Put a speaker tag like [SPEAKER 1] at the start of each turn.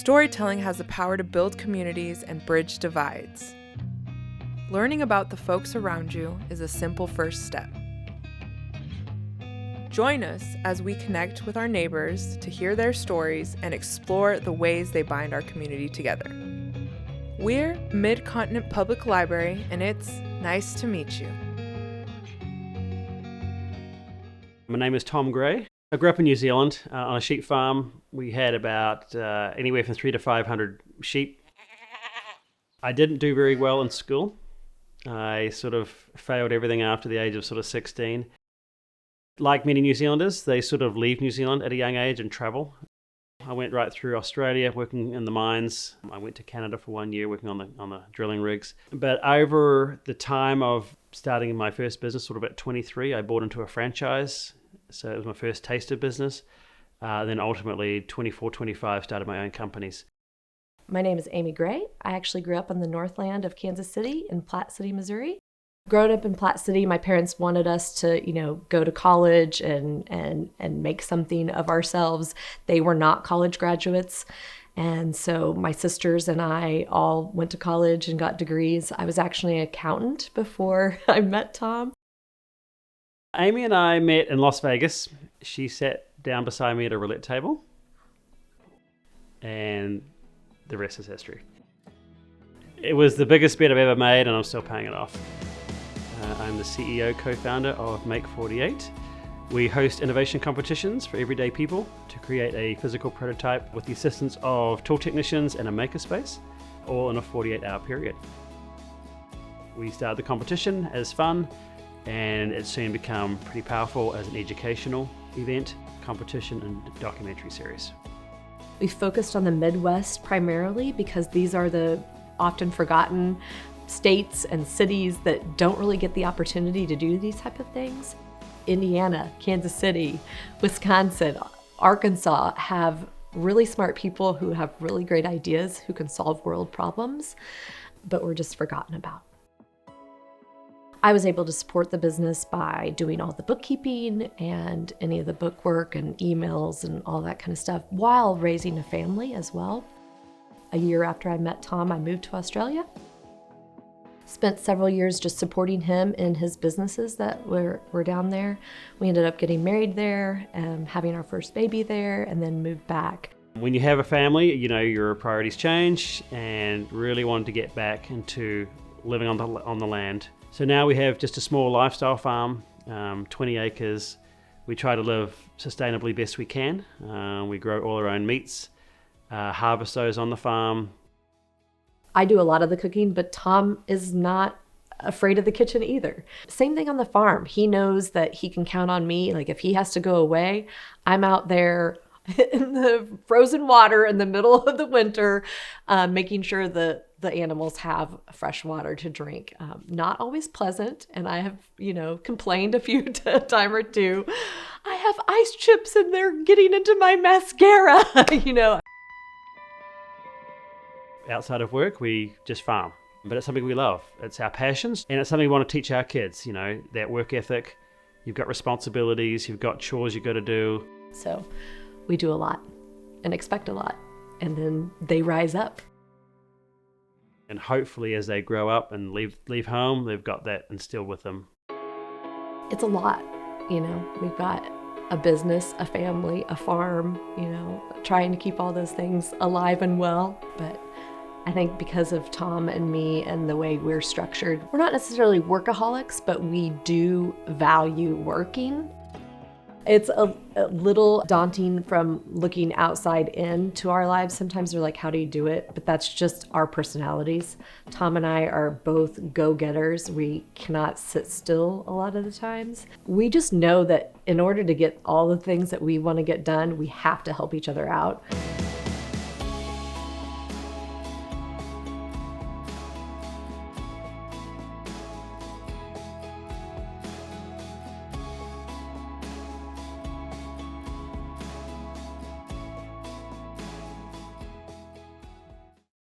[SPEAKER 1] Storytelling has the power to build communities and bridge divides. Learning about the folks around you is a simple first step. Join us as we connect with our neighbors to hear their stories and explore the ways they bind our community together. We're Mid-Continent Public Library, and it's nice to meet you.
[SPEAKER 2] My name is Tom Gray. I grew up in New Zealand on a sheep farm. We had about anywhere from 300 to 500 sheep. I didn't do very well in school. I sort of failed everything after the age of sort of 16. Like many New Zealanders, they sort of leave New Zealand at a young age and travel. I went right through Australia working in the mines. I went to Canada for 1 year working on the drilling rigs. But over the time of starting my first business, sort of at 23, I bought into a franchise. So it was my first taste of business. Then ultimately, 24, 25, started my own companies.
[SPEAKER 3] My name is Amy Gray. I actually grew up in the Northland of Kansas City in Platte City, Missouri. Growing up in Platte City, my parents wanted us to, go to college and make something of ourselves. They were not college graduates. And so my sisters and I all went to college and got degrees. I was actually an accountant before I met Tom.
[SPEAKER 2] Amy and I met in Las Vegas. She sat down beside me at a roulette table. And the rest is history. It was the biggest bet I've ever made, and I'm still paying it off. I'm the CEO, co-founder of Make 48. We host innovation competitions for everyday people to create a physical prototype with the assistance of tool technicians and a makerspace, all in a 48-hour period. We started the competition as fun, and it's soon become pretty powerful as an educational event, competition, and documentary series.
[SPEAKER 3] We focused on the Midwest primarily because these are the often forgotten states and cities that don't really get the opportunity to do these type of things. Indiana, Kansas City, Wisconsin, Arkansas have really smart people who have really great ideas who can solve world problems, but we're just forgotten about. I was able to support the business by doing all the bookkeeping and any of the bookwork and emails and all that kind of stuff while raising a family as well. A year after I met Tom, I moved to Australia. Spent several years just supporting him in his businesses that were down there. We ended up getting married there, having our first baby there, and then moved back.
[SPEAKER 2] When you have a family, your priorities change, and really wanted to get back into living on the land. So now we have just a small lifestyle farm, 20 acres. We try to live sustainably best we can. We grow all our own meats, harvest those on the farm.
[SPEAKER 3] I do a lot of the cooking, but Tom is not afraid of the kitchen either. Same thing on the farm. He knows that he can count on me. Like if he has to go away, I'm out there in the frozen water in the middle of the winter, making sure that the animals have fresh water to drink. Not always pleasant, and I have, complained a few time or two. I have ice chips and they're getting into my mascara,
[SPEAKER 2] Outside of work, we just farm, but it's something we love. It's our passions, and it's something we want to teach our kids, that work ethic. You've got responsibilities, you've got chores you've got to do.
[SPEAKER 3] So we do a lot and expect a lot, and then they rise up.
[SPEAKER 2] And hopefully as they grow up and leave home, they've got that instilled with them.
[SPEAKER 3] It's a lot, we've got a business, a family, a farm, trying to keep all those things alive and well. But I think because of Tom and me and the way we're structured, we're not necessarily workaholics, but we do value working. It's a little daunting from looking outside in to our lives. Sometimes they're like, how do you do it? But that's just our personalities. Tom and I are both go-getters. We cannot sit still a lot of the times. We just know that in order to get all the things that we want to get done, we have to help each other out.